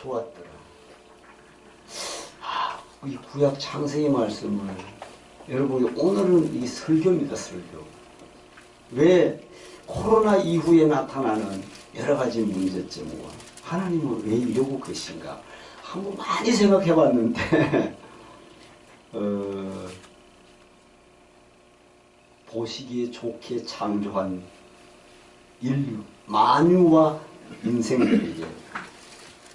좋았더라. 이 구약 창세기 말씀을 여러분, 오늘은 이 설교입니다. 설교. 왜 코로나 이후에 나타나는 여러 가지 문제점과 하나님은 왜 이러고 계신가 한번 많이 생각해 봤는데 보시기에 좋게 창조한 인류, 만유와 인생들에게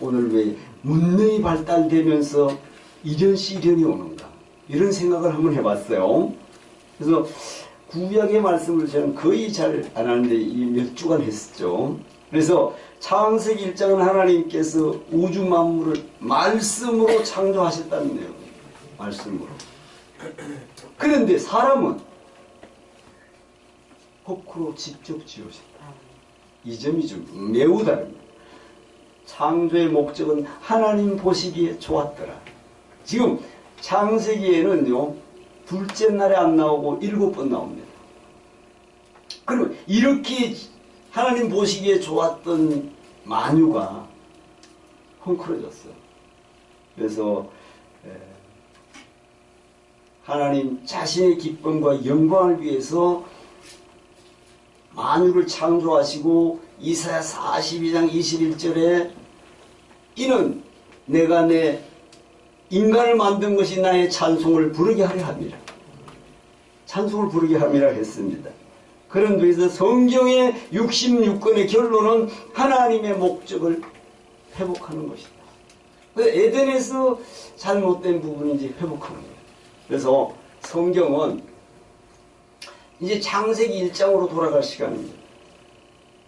오늘 왜 문명이 발달되면서 이런 시련이 오는가, 이런 생각을 한번 해봤어요. 그래서 구약의 말씀을 저는 거의 잘 안 하는데 이 몇 주간 했었죠. 그래서 창세기 1장은 하나님께서 우주 만물을 말씀으로 창조하셨다는 내용. 말씀으로. 그런데 사람은 거꾸로 직접 지으셨다. 이 점이 좀 매우 다릅니다. 창조의 목적은 하나님 보시기에 좋았더라. 지금 창세기에는요, 둘째 날에 안 나오고 7번 나옵니다. 그럼 이렇게 하나님 보시기에 좋았던 만유가 헝클어졌어요. 그래서 하나님 자신의 기쁨과 영광을 위해서 만유를 창조하시고 이사야 42장 21절에 이는 내가 내 인간을 만든 것이 나의 찬송을 부르게 하려 합니다. 찬송을 부르게 함이라 했습니다. 그런 데서 성경의 66권의 결론은 하나님의 목적을 회복하는 것이다. 에덴에서 잘못된 부분을 이제 회복하는 거예요. 그래서 성경은 이제 창세기 1장으로 돌아갈 시간입니다.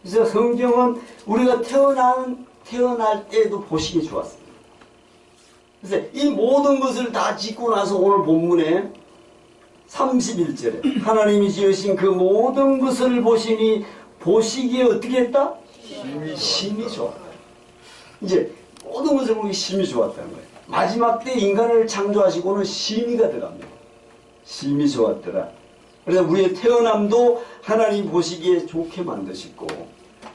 그래서 성경은 우리가 태어날 때에도 보시기 좋았습니다. 그래서 이 모든 것을 다 짓고 나서 오늘 본문에 31절에 하나님이 지으신 그 모든 것을 보시니 보시기에 어떻게 했다? 심히 좋았다. 이제 모든 것을 보기 심히 좋았다는 거예요. 마지막 때 인간을 창조하시고는 심히가 들어갑니다. 심히 좋았더라. 그래서 우리의 태어남도 하나님 보시기에 좋게 만드시고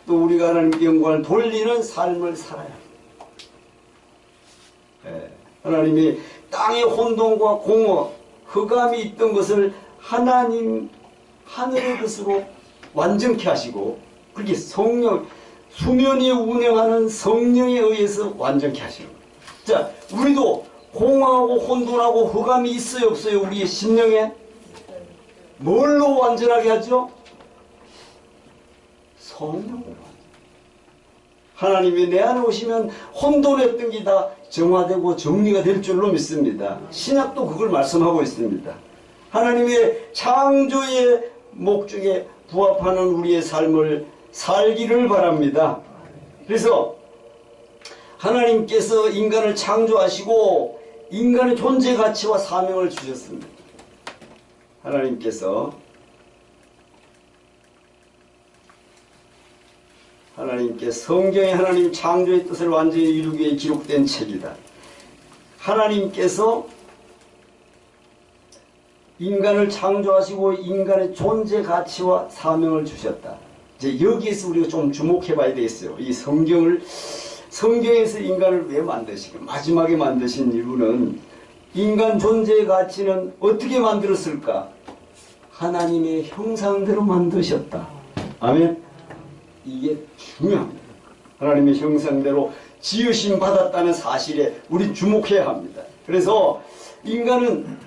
또 우리가 하나님께 영광을 돌리는 삶을 살아야 합니다. 하나님이 땅의 혼돈과 공허, 흑암이 있던 것을 하나님 하늘의 것으로 완전케 하시고 그렇게 성령, 수면이 운행하는 성령에 의해서 완전케 하시는 거예요. 자, 우리도 공허하고 혼돈하고 흑암이 있어요 없어요? 우리의 심령에? 뭘로 완전하게 하죠? 성령으로. 하나님이 내 안에 오시면 혼돈했던 게 다 정화되고 정리가 될 줄로 믿습니다. 신약도 그걸 말씀하고 있습니다. 하나님의 창조의 목적에 부합하는 우리의 삶을 살기를 바랍니다. 그래서 하나님께서 인간을 창조하시고 인간의 존재 가치와 사명을 주셨습니다. 하나님께서 성경에 하나님 창조의 뜻을 완전히 이루기 위해 기록된 책이다. 하나님께서 인간을 창조하시고 인간의 존재 가치와 사명을 주셨다. 이제 여기에서 우리가 좀 주목해 봐야 되겠어요. 이 성경에서 인간을 왜 만드시고 마지막에 만드신 이유는 인간 존재의 가치는 어떻게 만들었을까? 하나님의 형상대로 만드셨다. 아멘. 이게 중요합니다. 하나님의 형상대로 지으심 받았다는 사실에 우리 주목해야 합니다. 그래서 인간은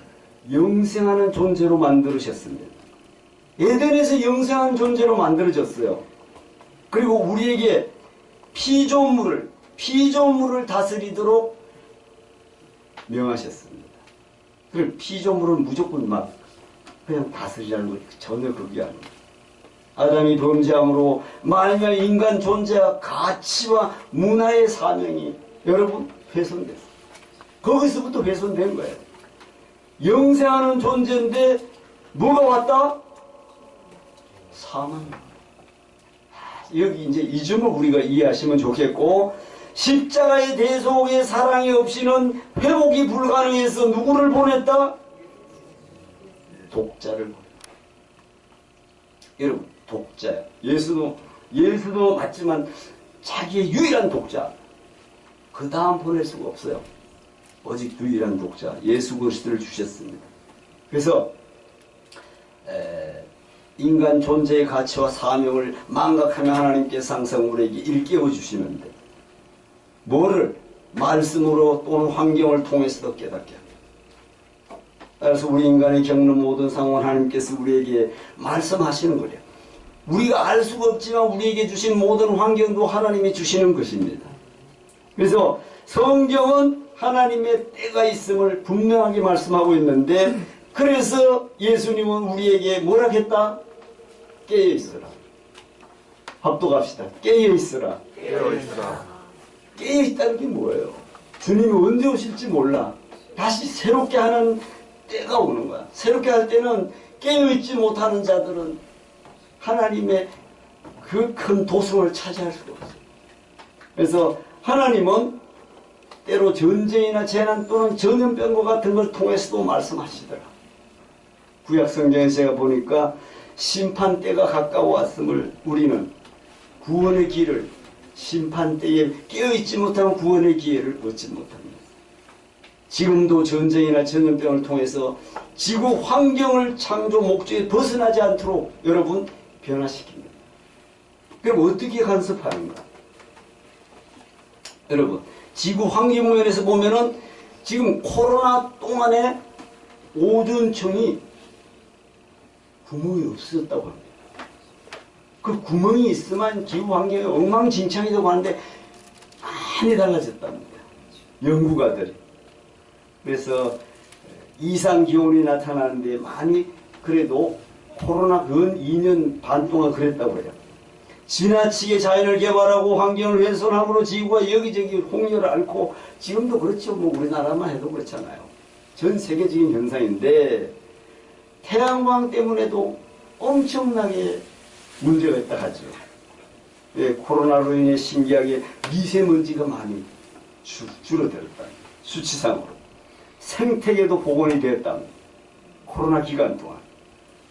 영생하는 존재로 만들으셨습니다. 에덴에서 영생한 존재로 만들어졌어요. 그리고 우리에게 피조물을 다스리도록 명하셨습니다. 그리고 피조물은 무조건 막 그냥 다스리라는 것 전혀 그게 아닙니다. 아담이 범죄함으로 말미암아 인간 존재와 가치와 문화의 사명이 여러분 훼손됐어요. 거기서부터 훼손된 거예요. 영생하는 존재인데 뭐가 왔다? 사망. 여기 이제 이 점을 우리가 이해하시면 좋겠고, 십자가의 대속의 사랑이 없이는 회복이 불가능해서 누구를 보냈다? 독자를 보냈다. 여러분, 독자야. 예수도 맞지만 자기의 유일한 독자. 그 다음 보낼 수가 없어요. 오직 유일한 독자 예수 그리스도를 주셨습니다. 그래서 인간 존재의 가치와 사명을 망각하며 하나님께서 항상 우리에게 일깨워 주시는데 뭐를 말씀으로 또는 환경을 통해서도 깨닫게 합니다. 따라서 우리 인간이 겪는 모든 상황을 하나님께서 우리에게 말씀하시는 거예요. 우리가 알 수가 없지만 우리에게 주신 모든 환경도 하나님이 주시는 것입니다. 그래서 성경은 하나님의 때가 있음을 분명하게 말씀하고 있는데 그래서 예수님은 우리에게 뭐라 했다? 깨어있으라. 합독합시다. 깨어있으라. 깨어있으라. 깨어있다는 게 뭐예요? 주님이 언제 오실지 몰라. 다시 새롭게 하는 때가 오는 거야. 새롭게 할 때는 깨어있지 못하는 자들은 하나님의 그 큰 도성을 차지할 수가 없어요. 그래서 하나님은 때로 전쟁이나 재난 또는 전염병과 같은 걸 통해서도 말씀하시더라. 구약 성경에서 제가 보니까 심판 때가 가까워 왔음을 우리는 구원의 길을 심판 때에 깨어있지 못하면 구원의 기회를 얻지 못합니다. 지금도 전쟁이나 전염병을 통해서 지구 환경을 창조 목적에 벗어나지 않도록 여러분 변화시킵니다. 그럼 어떻게 간섭하는가? 여러분 지구 환경 면에서 보면은 지금 코로나 동안에 오존층이 구멍이 없어졌다고 합니다. 그 구멍이 있으면 기후 환경이 엉망진창이 되고 하는데 많이 달라졌답니다. 연구가들이. 그래서 이상 기온이 나타나는데 많이 그래도 코로나 근 2년 반 동안 그랬다고 해요. 지나치게 자연을 개발하고 환경을 훼손함으로 지구가 여기저기 홍열을 앓고 지금도 그렇죠. 뭐 우리나라만 해도 그렇잖아요. 전 세계적인 현상인데 태양광 때문에도 엄청나게 문제가 있다 하죠. 예, 코로나로 인해 신기하게 미세먼지가 많이 줄어들었다. 수치상으로. 생태계도 복원이 되었다. 코로나 기간 동안.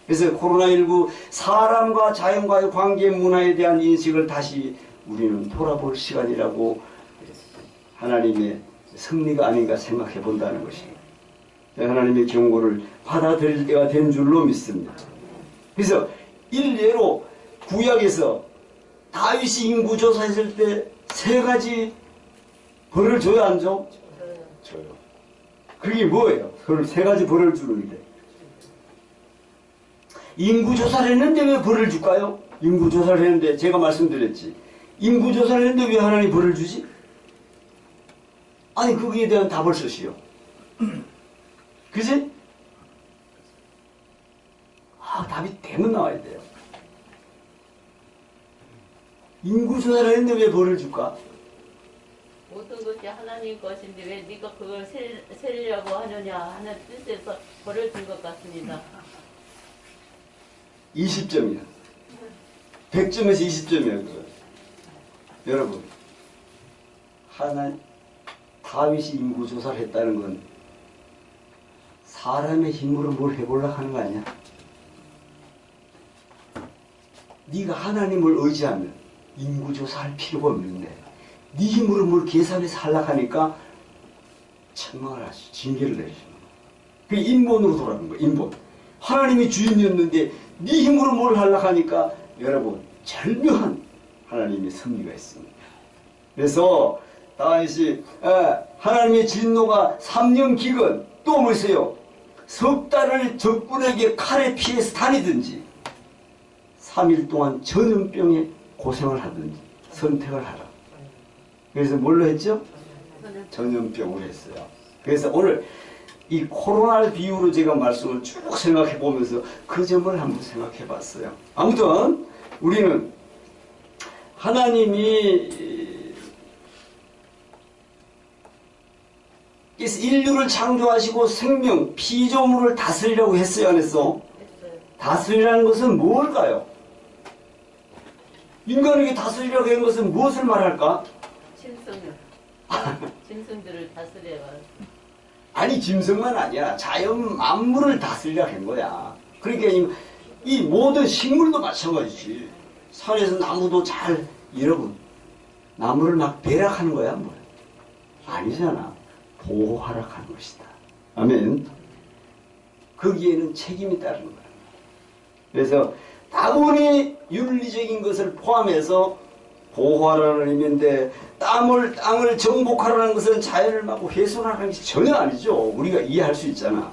그래서 코로나19 사람과 자연과의 관계 문화에 대한 인식을 다시 우리는 돌아볼 시간이라고 하나님의 섭리가 아닌가 생각해 본다는 것입니다. 하나님의 경고를 받아들일 때가 된 줄로 믿습니다. 그래서 일례로 구약에서 다윗이 인구조사했을 때 3가지 벌을 줘야 안 줘? 줘요. 그게 뭐예요? 그걸 3가지 벌을 주는데 인구조사를 했는데 왜 벌을 줄까요? 인구조사를 했는데 제가 말씀드렸지. 인구조사를 했는데 왜 하나님 벌을 주지? 아니 거기에 대한 답을 쓰시오. 그지? 답이 대문 나와야 돼요. 인구조사를 했는데 왜 벌을 줄까? 모든 것이 하나님 것인데 왜 네가 그걸 세려고 하느냐 하는 뜻에서 벌을 준 것 같습니다. 20점이야. 100점에서 20점이야. 여러분, 다윗이 인구조사를 했다는 건 사람의 힘으로 뭘 해보려고 하는 거 아니야? 네가 하나님을 의지하면 인구조사할 필요가 없는데 네 힘으로 뭘 계산해서 하려고 하니까 책망을 하시고 징계를 내리시는 거야. 그게 인본으로 돌아가는 거야. 인본. 하나님이 주인이었는데 네 힘으로 뭘 하려고 하니까 여러분 절묘한 하나님의 섭리가 있습니다. 그래서 다윗이 하나님의 진노가 3년 기근 또 뭐세요? 석 달을 적군에게 칼에 피해서 다니든지 3일 동안 전염병에 고생을 하든지 선택을 하라. 그래서 뭘로 했죠? 전염병으로 했어요. 그래서 오늘 이 코로나를 비유로 제가 말씀을 쭉 생각해 보면서 그 점을 한번 생각해 봤어요. 아무튼 우리는 하나님이 인류를 창조하시고 생명, 피조물을 다스리라고 했어요, 안 했어? 다스리라는 것은 뭘까요? 인간에게 다스리라고 하는 것은 무엇을 말할까? 짐승들을 다스려가. 아니 짐승만 아니야. 자연 만물을 다스리라고 한 거야. 그러니까 이 모든 식물도 마찬가지지. 산에서 나무도 잘 여러분 나무를 막 배락하는 거야 뭐야. 아니잖아. 보호하라 하는 것이다. 아멘. 거기에는 책임이 따르는 거야. 그래서 다분히 윤리적인 것을 포함해서 보호하라는 의미인데 땅을 정복하라는 것은 자연을 막고 훼손하라는 것이 전혀 아니죠. 우리가 이해할 수 있잖아.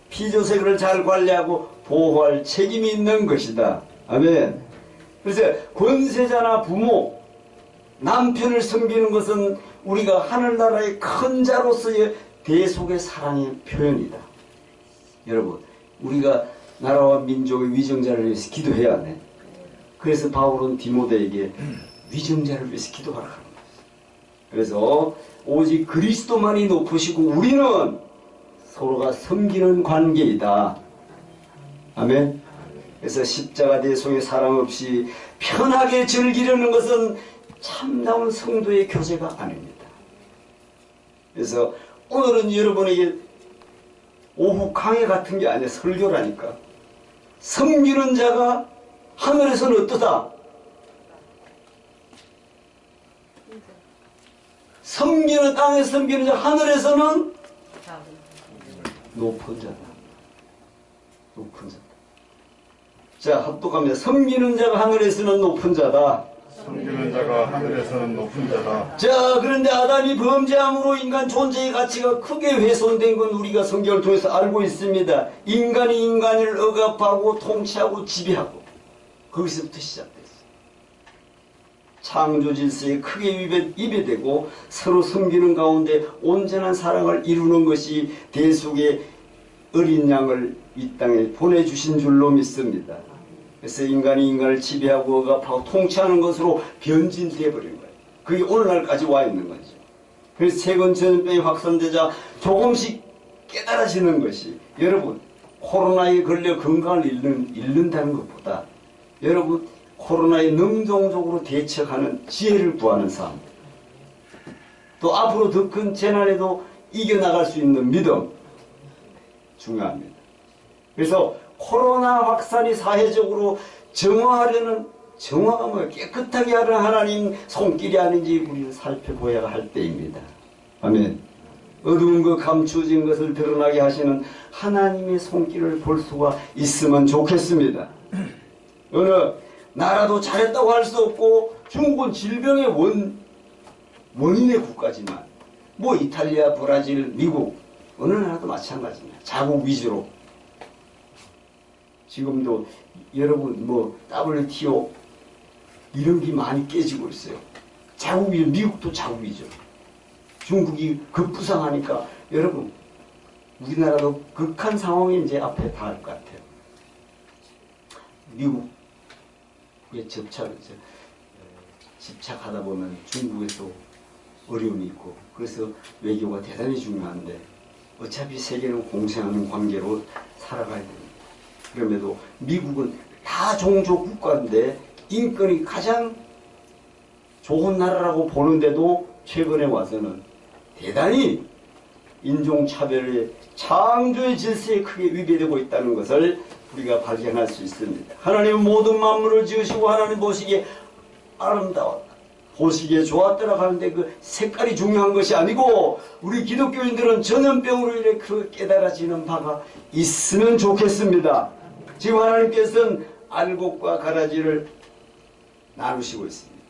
피조세계를 잘 관리하고 보호할 책임이 있는 것이다. 아멘. 그래서 권세자나 부모, 남편을 섬기는 것은 우리가 하늘나라의 큰 자로서의 대속의 사랑의 표현이다. 여러분, 우리가 나라와 민족의 위정자를 위해서 기도해야 하네. 그래서 바울은 디모데에게 위정자를 위해서 기도하라 하는 거예요. 그래서 오직 그리스도만이 높으시고 우리는 서로가 섬기는 관계이다. 아멘. 그래서 십자가 대속의 사랑 없이 편하게 즐기려는 것은 참다운 성도의 교제가 아닙니다. 그래서 오늘은 여러분에게 오후 강의 같은 게 아니라 설교라니까. 섬기는 자가 하늘에서는 어떠다? 섬기는 땅에서 섬기는 자 하늘에서는 높은 자다. 높은 자다. 자, 합독합니다. 섬기는 자가 하늘에서는 높은 자다. 섬기는 자가 하늘에서는 높은 자다. 자, 그런데 아담이 범죄함으로 인간 존재의 가치가 크게 훼손된 건 우리가 성경을 통해서 알고 있습니다. 인간이 인간을 억압하고 통치하고 지배하고 거기서부터 시작됐어요. 창조 질서에 크게 위배되고 서로 섬기는 가운데 온전한 사랑을 이루는 것이 대속의 어린 양을 이 땅에 보내주신 줄로 믿습니다. 그래서 인간이 인간을 지배하고 억압하고 통치하는 것으로 변진되어 버린 거예요. 그게 오늘날까지 와 있는 거죠. 그래서 최근 전염병이 확산되자 조금씩 깨달아지는 것이 여러분 코로나에 걸려 건강을 잃는다는 것보다 여러분 코로나에 능동적으로 대처하는 지혜를 구하는 삶, 또 앞으로 더 큰 재난에도 이겨나갈 수 있는 믿음 중요합니다. 그래서 코로나 확산이 사회적으로 정화하려는, 정화가 뭐예요? 깨끗하게 하는 하나님 손길이 아닌지 우리는 살펴보아야 할 때입니다. 아멘. 어두운 것 감추어진 것을 드러나게 하시는 하나님의 손길을 볼 수가 있으면 좋겠습니다. 어느 나라도 잘했다고 할 수 없고 중국은 질병의 원인의 국가지만 뭐 이탈리아, 브라질, 미국 어느 나라도 마찬가지입니다. 자국 위주로. 지금도 여러분 뭐 WTO 이런 게 많이 깨지고 있어요. 자국이 미국도 자국이죠. 중국이 급부상하니까 여러분 우리나라도 극한 상황이 이제 앞에 닿을 것 같아요. 미국에 집착하다 보면 중국에도 어려움이 있고 그래서 외교가 대단히 중요한데 어차피 세계는 공생하는 관계로 살아가야 됩니다. 그럼에도 미국은 다 종족 국가인데 인권이 가장 좋은 나라라고 보는데도 최근에 와서는 대단히 인종차별의 창조의 질서에 크게 위배되고 있다는 것을 우리가 발견할 수 있습니다. 하나님은 모든 만물을 지으시고 하나님 보시기에 아름다웠다. 보시기에 좋았다라고 하는데 그 색깔이 중요한 것이 아니고 우리 기독교인들은 전염병으로 인해 그 깨달아지는 바가 있으면 좋겠습니다. 지금 하나님께서는 알곡과 가라지를 나누시고 있습니다.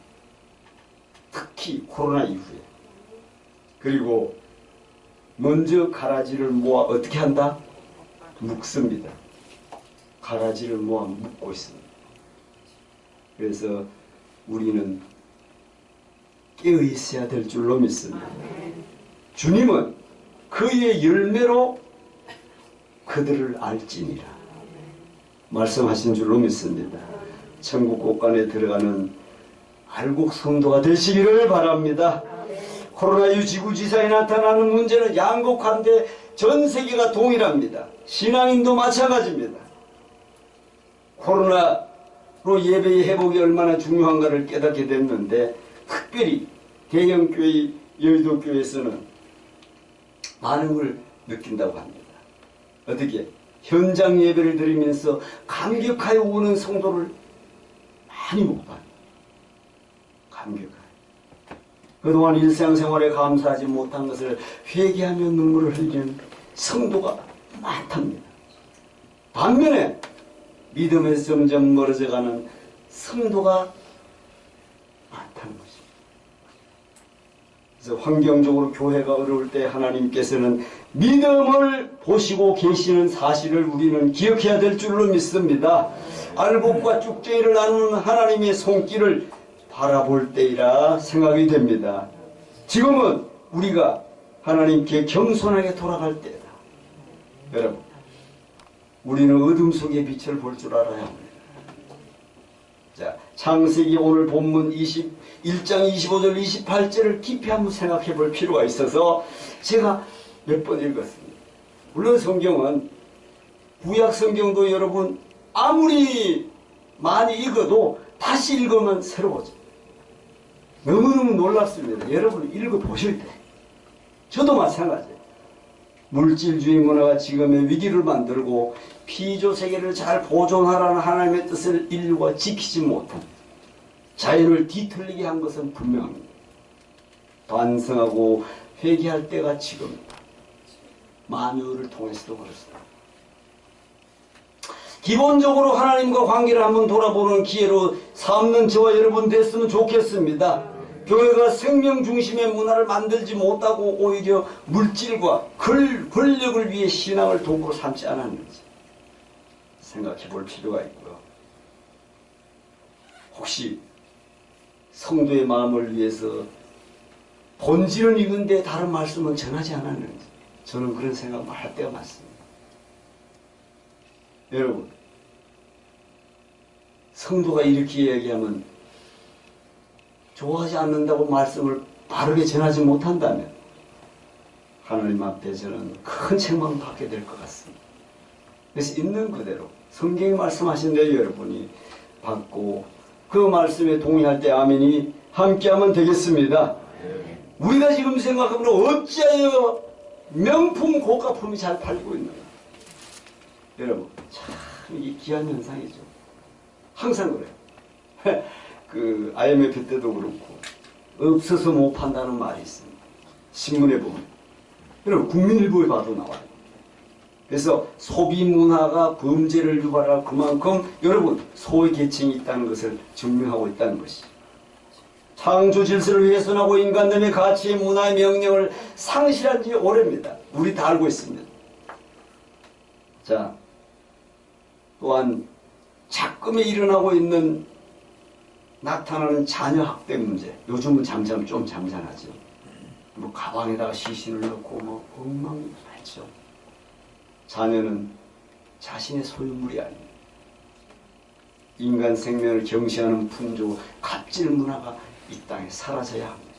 특히 코로나 이후에. 그리고 먼저 가라지를 모아 어떻게 한다? 묶습니다. 가라지를 모아 묶고 있습니다. 그래서 우리는 깨어 있어야 될 줄로 믿습니다. 주님은 그의 열매로 그들을 알지니라 말씀하신 줄로 믿습니다. 천국 곳간에 들어가는 알곡 성도가 되시기를 바랍니다. 코로나19 지구지사에 나타나는 문제는 양극화인데 전 세계가 동일합니다. 신앙인도 마찬가지입니다. 코로나로 예배의 회복이 얼마나 중요한가를 깨닫게 됐는데 특별히 대형교회 여의도교회에서는 반응을 느낀다고 합니다. 어떻게? 현장 예배를 드리면서 감격하여 우는 성도를 많이 못 봐요. 감격하여. 그동안 일상생활에 감사하지 못한 것을 회개하며 눈물을 흘리는 성도가 많답니다. 반면에 믿음에서 점점 멀어져가는 성도가 많다는 것입니다. 그래서 환경적으로 교회가 어려울 때 하나님께서는 믿음을 보시고 계시는 사실을 우리는 기억해야 될 줄로 믿습니다. 알곡과 쭉쟁이를 나누는 하나님의 손길을 바라볼 때이라 생각이 됩니다. 지금은 우리가 하나님께 겸손하게 돌아갈 때다. 여러분, 우리는 어둠 속의 빛을 볼 줄 알아야 합니다. 자, 창세기 오늘 본문 21장 25절 28절을 깊이 한번 생각해 볼 필요가 있어서 제가 몇 번 읽었습니다. 물론 성경은 구약 성경도 여러분 아무리 많이 읽어도 다시 읽으면 새로워져요. 너무너무 놀랍습니다. 여러분 읽어보실 때 저도 마찬가지예요. 물질주의 문화가 지금의 위기를 만들고 피조 세계를 잘 보존하라는 하나님의 뜻을 인류가 지키지 못한 자연을 뒤틀리게 한 것은 분명합니다. 반성하고 회개할 때가 지금입니다. 만유를 통해서도 그렇습니다. 기본적으로 하나님과 관계를 한번 돌아보는 기회로 삼는 저와 여러분 됐으면 좋겠습니다. 교회가 생명 중심의 문화를 만들지 못하고 오히려 물질과 권력을 위해 신앙을 도구로 삼지 않았는지 생각해 볼 필요가 있고요. 혹시 성도의 마음을 위해서 본질은 읽은데 다른 말씀은 전하지 않았는지 저는 그런 생각을 할 때가 많습니다. 여러분, 성도가 이렇게 이야기하면 좋아하지 않는다고 말씀을 바르게 전하지 못한다면 하나님 앞에 저는 큰 책망을 받게 될 것 같습니다. 그래서 있는 그대로 성경이 말씀하신 대로 여러분이 받고 그 말씀에 동의할 때 아멘이 함께하면 되겠습니다. 우리가 지금 생각하면 어찌하여 명품 고가품이 잘 팔리고 있는가. 여러분 참 이 귀한 현상이죠. 항상 그래요. 그 IMF 때도 그렇고 없어서 못 판다는 말이 있습니다. 신문에 보면 여러분 국민일보에 봐도 나와요. 그래서 소비 문화가 범죄를 유발할 그만큼 여러분 소외 계층이 있다는 것을 증명하고 있다는 것이죠. 창조 질서를 훼손하고 인간됨의 가치의 문화의 명령을 상실한 지 오래입니다. 우리 다 알고 있습니다. 자, 또한 작금에 일어나고 있는 나타나는 자녀 학대 문제. 요즘은 좀 잠잠하죠. 뭐 가방에다가 시신을 넣고 뭐 엉망이죠. 자녀는 자신의 소유물이 아닙니다. 인간 생명을 경시하는 풍조, 갑질 문화가 이 땅에 사라져야 합니다.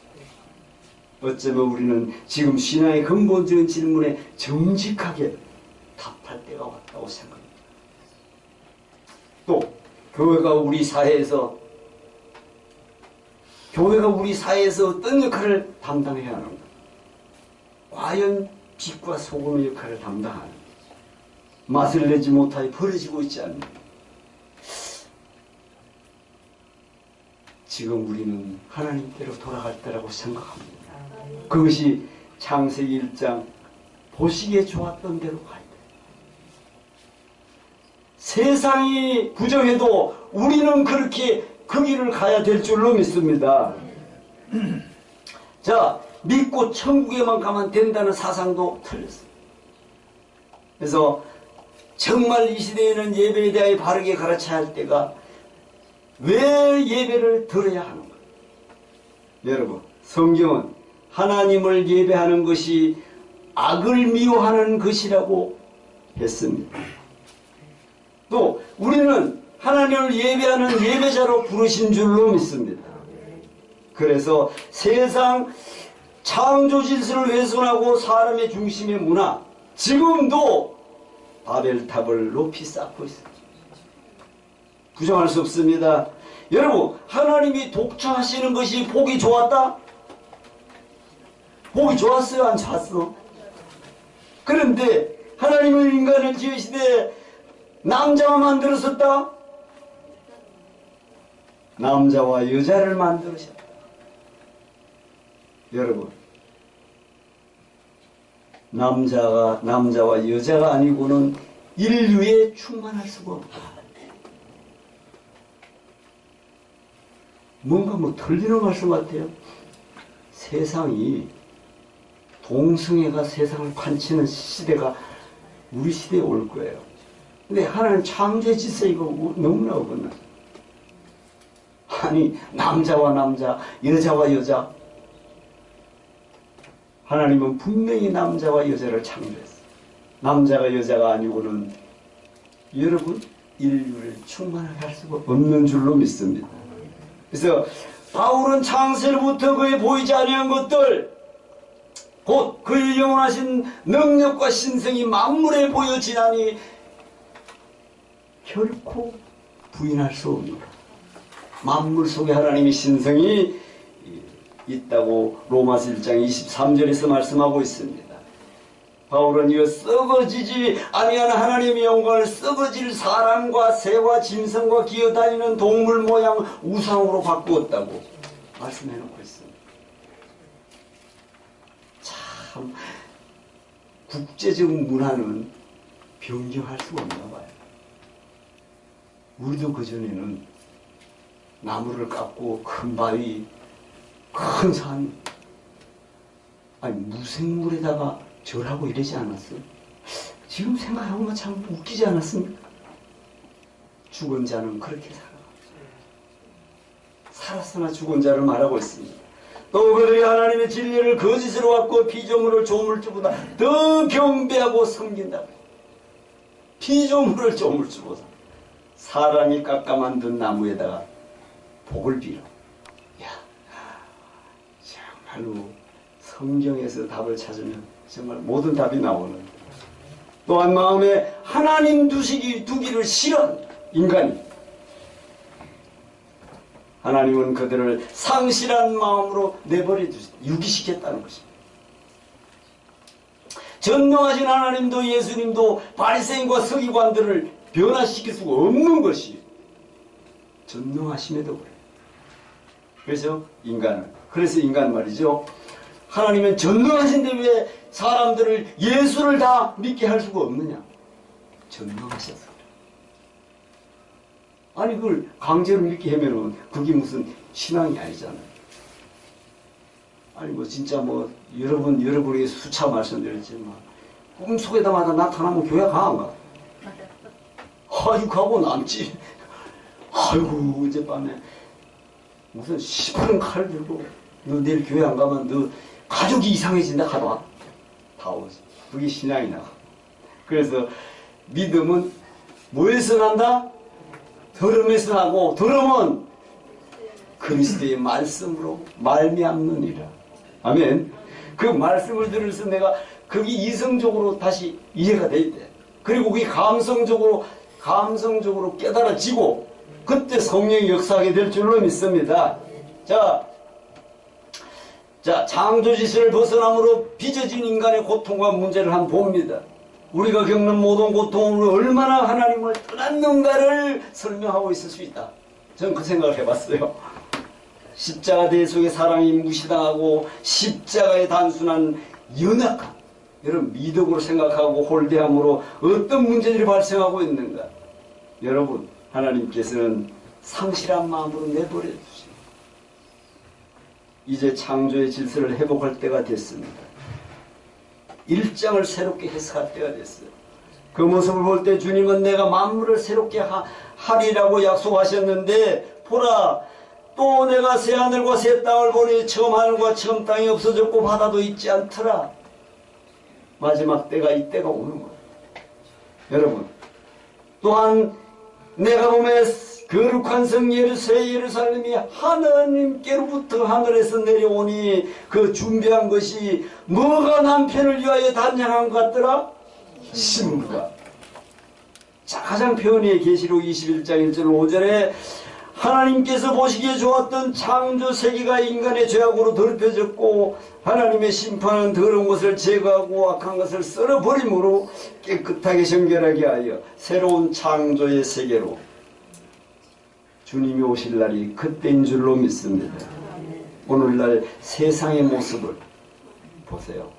어쩌면 우리는 지금 신앙의 근본적인 질문에 정직하게 답할 때가 왔다고 생각합니다. 또 교회가 우리 사회에서 어떤 역할을 담당해야 하는가? 과연 빛과 소금의 역할을 담당하는가? 맛을 내지 못하여 버려지고 있지 않는가? 지금 우리는 하나님께로 돌아갈 때라고 생각합니다. 그것이 창세기 1장 보시기에 좋았던 대로 가야 돼. 세상이 부정해도 우리는 그렇게 그 길을 가야 될 줄로 믿습니다. 자, 믿고 천국에만 가면 된다는 사상도 틀렸어요. 그래서 정말 이 시대에는 예배에 대하여 바르게 가르쳐야 할 때가 왜 예배를 드려야 하는가? 여러분, 성경은 하나님을 예배하는 것이 악을 미워하는 것이라고 했습니다. 또 우리는 하나님을 예배하는 예배자로 부르신 줄로 믿습니다. 그래서 세상 창조 질서를 훼손하고 사람의 중심의 문화, 지금도 바벨탑을 높이 쌓고 있습니다. 부정할 수 없습니다. 여러분, 하나님이 독처하시는 것이 보기 좋았다? 보기 좋았어요? 안 좋았어? 그런데 하나님은 인간을 지으시되 남자와 만들었었다? 남자와 여자를 만들으셨다. 여러분, 남자와 여자가 아니고는 인류에 충만할 수가 없다. 뭔가 뭐 틀리는 말씀 같아요. 세상이 동성애가 세상을 판치는 시대가 우리 시대에 올 거예요. 근데 하나님 창조의 질서 이거 너무나 어긋나. 아니 남자와 남자, 여자와 여자. 하나님은 분명히 남자와 여자를 창조했어요. 남자가 여자가 아니고는 여러분 인류를 충만하게 할 수가 없는 줄로 믿습니다. 그래서 바울은 창세로부터 그의 보이지 아니한 것들 곧 그의 영원하신 능력과 신성이 만물에 보여지나니 결코 부인할 수 없노라. 만물 속에 하나님의 신성이 있다고 로마서 1장 23절에서 말씀하고 있습니다. 바울은 이 썩어지지 아니하는 하나님의 영광을 썩어질 사람과 새와 짐승과 기어다니는 동물 모양 우상으로 바꾸었다고 말씀해놓고 있습니다. 참 국제적 문화는 변경할 수가 없나 봐요. 우리도 그전에는 나무를 깎고 큰 바위, 큰 산, 아니 무생물에다가 절하고 이러지 않았어요? 지금 생각해보면 참 웃기지 않았습니까? 죽은 자는 그렇게 살았으나 죽은 자를 말하고 있습니다. 또 그들이 하나님의 진리를 거짓으로 갖고 피조물을 조물주보다 더 경배하고 섬긴다. 피조물을 조물주보다 사람이 깎아 만든 나무에다가 복을 빌어. 야, 정말로 성경에서 답을 찾으면 정말 모든 답이 나오는. 또한 마음에 하나님 두기를 싫어한 인간이 하나님은 그들을 상실한 마음으로 내버려 유기시켰다는 것입니다. 전능하신 하나님도 예수님도 바리새인과 서기관들을 변화시킬 수가 없는 것이 전능하심에도 그래요. 그래서 인간 말이죠. 하나님은 전능하신데 왜 사람들을 예수를 다 믿게 할 수가 없느냐? 전능하셔서. 아니 그걸 강제로 믿게 하면은 그게 무슨 신앙이 아니잖아요. 아니 뭐 진짜 뭐 여러분에게 수차 말씀드렸지만 꿈속에다마다 나타나면 교회 가 안 가? 아이고 가고 남지. 아이고 어젯밤에 무슨 시퍼런 칼 들고 너 내일 교회 안 가면 너 가족이 이상해진다 하더라. 다 오지. 그게 신앙이 나. 그래서 믿음은 뭐에서 난다? 들음에서 나고 들음은 그리스도의 말씀으로 말미암느니라. 아멘. 그 말씀을 들으면서 내가 그게 이성적으로 다시 이해가 돼 있대. 그리고 그게 감성적으로 깨달아지고 그때 성령이 역사하게 될 줄로 믿습니다. 자, 창조지시를 벗어남으로 빚어진 인간의 고통과 문제를 한번 봅니다. 우리가 겪는 모든 고통으로 얼마나 하나님을 떠났는가를 설명하고 있을 수 있다. 저는 그 생각을 해봤어요. 십자가 대 속에 사랑이 무시당하고 십자가의 단순한 연약함, 여러분 미덕으로 생각하고 홀대함으로 어떤 문제들이 발생하고 있는가. 여러분 하나님께서는 상실한 마음으로 내버려 두십니다. 이제 창조의 질서를 회복할 때가 됐습니다. 일장을 새롭게 해석할 때가 됐어요. 그 모습을 볼 때 주님은 내가 만물을 새롭게 하리라고 약속하셨는데 보라 또 내가 새 하늘과 새 땅을 보니 처음 하늘과 처음 땅이 없어졌고 바다도 있지 않더라. 마지막 때가 이때가 오는 거예요. 여러분 또한 내가 보면 거룩한 성 새 예루살렘이 하나님께로부터 하늘에서 내려오니 그 준비한 것이 뭐가 남편을 위하여 단장한 것 같더라? 신부가. 자, 가장 표현의 계시록 21장 1절 5절에 하나님께서 보시기에 좋았던 창조 세계가 인간의 죄악으로 더럽혀졌고 하나님의 심판은 더러운 것을 제거하고 악한 것을 썰어버림으로 깨끗하게 정결하게 하여 새로운 창조의 세계로 주님이 오실 날이 그때인 줄로 믿습니다. 오늘날 세상의 모습을 보세요.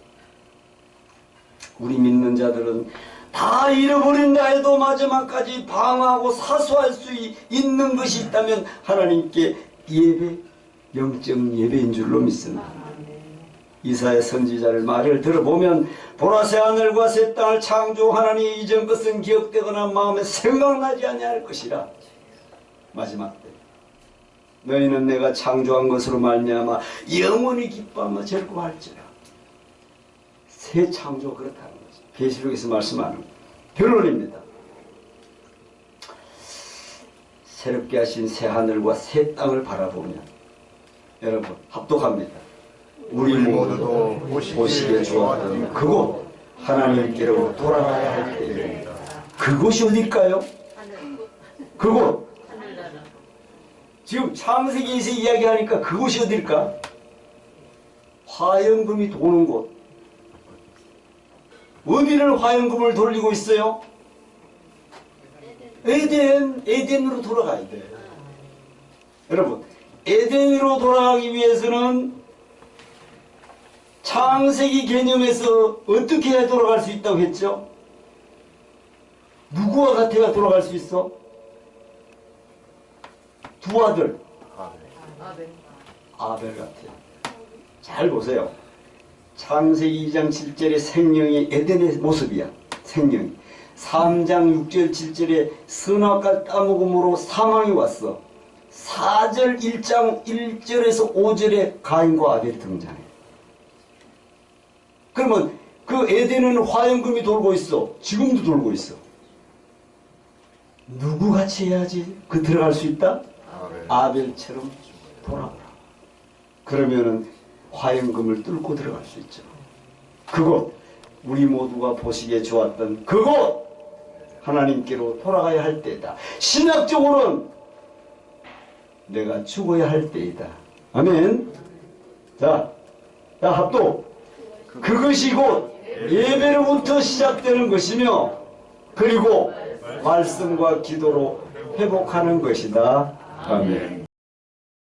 우리 믿는 자들은 다 잃어버린다 해도 마지막까지 방어하고 사수할 수 있는 것이 있다면 하나님께 예배, 영적 예배인 줄로 믿습니다. 이사야 선지자를 말을 들어보면 보라 새 하늘과 새 땅을 창조하나니 이전 것은 기억되거나 마음에 생각나지 아니할 것이라. 마지막 때 너희는 내가 창조한 것으로 말미암아 영원히 기뻐하며 즐거워할지라. 새 창조 그렇다는 거죠. 계시록에서 말씀하는 결론입니다. 새롭게 하신 새 하늘과 새 땅을 바라보면 여러분 합독합니다. 우리 모두도 보시기에 좋았던 그곳 하나님께로 돌아가야 할 때입니다. 그곳이 어딜까요? 그곳 지금 창세기에서 이야기하니까 그곳이 어딜까? 화염금이 도는 곳. 어디를 화염금을 돌리고 있어요? 에덴으로 돌아가야 돼. 여러분, 에덴으로 돌아가기 위해서는 창세기 개념에서 어떻게 해야 돌아갈 수 있다고 했죠? 누구와 같아야 돌아갈 수 있어? 두 아들. 아벨 같아요. 잘 보세요. 창세기 2장 7절의 생명이 에덴의 모습이야. 생명이. 3장 6절 7절에 선악과를 따먹음으로 사망이 왔어. 4절 1장 1절에서 5절에 가인과 아벨이 등장해. 그러면 그 에덴은 화염금이 돌고 있어. 지금도 돌고 있어. 누구같이 해야지 그 들어갈 수 있다? 아벨처럼 돌아오라. 그러면은 화염금을 뚫고 들어갈 수 있죠. 그곳, 우리 모두가 보시기에 좋았던 그곳 하나님께로 돌아가야 할 때이다. 신학적으로는 내가 죽어야 할 때이다. 아멘. 자 합독. 그것이 곧 예배로부터 시작되는 것이며 그리고 말씀과 기도로 회복하는 것이다. 아멘.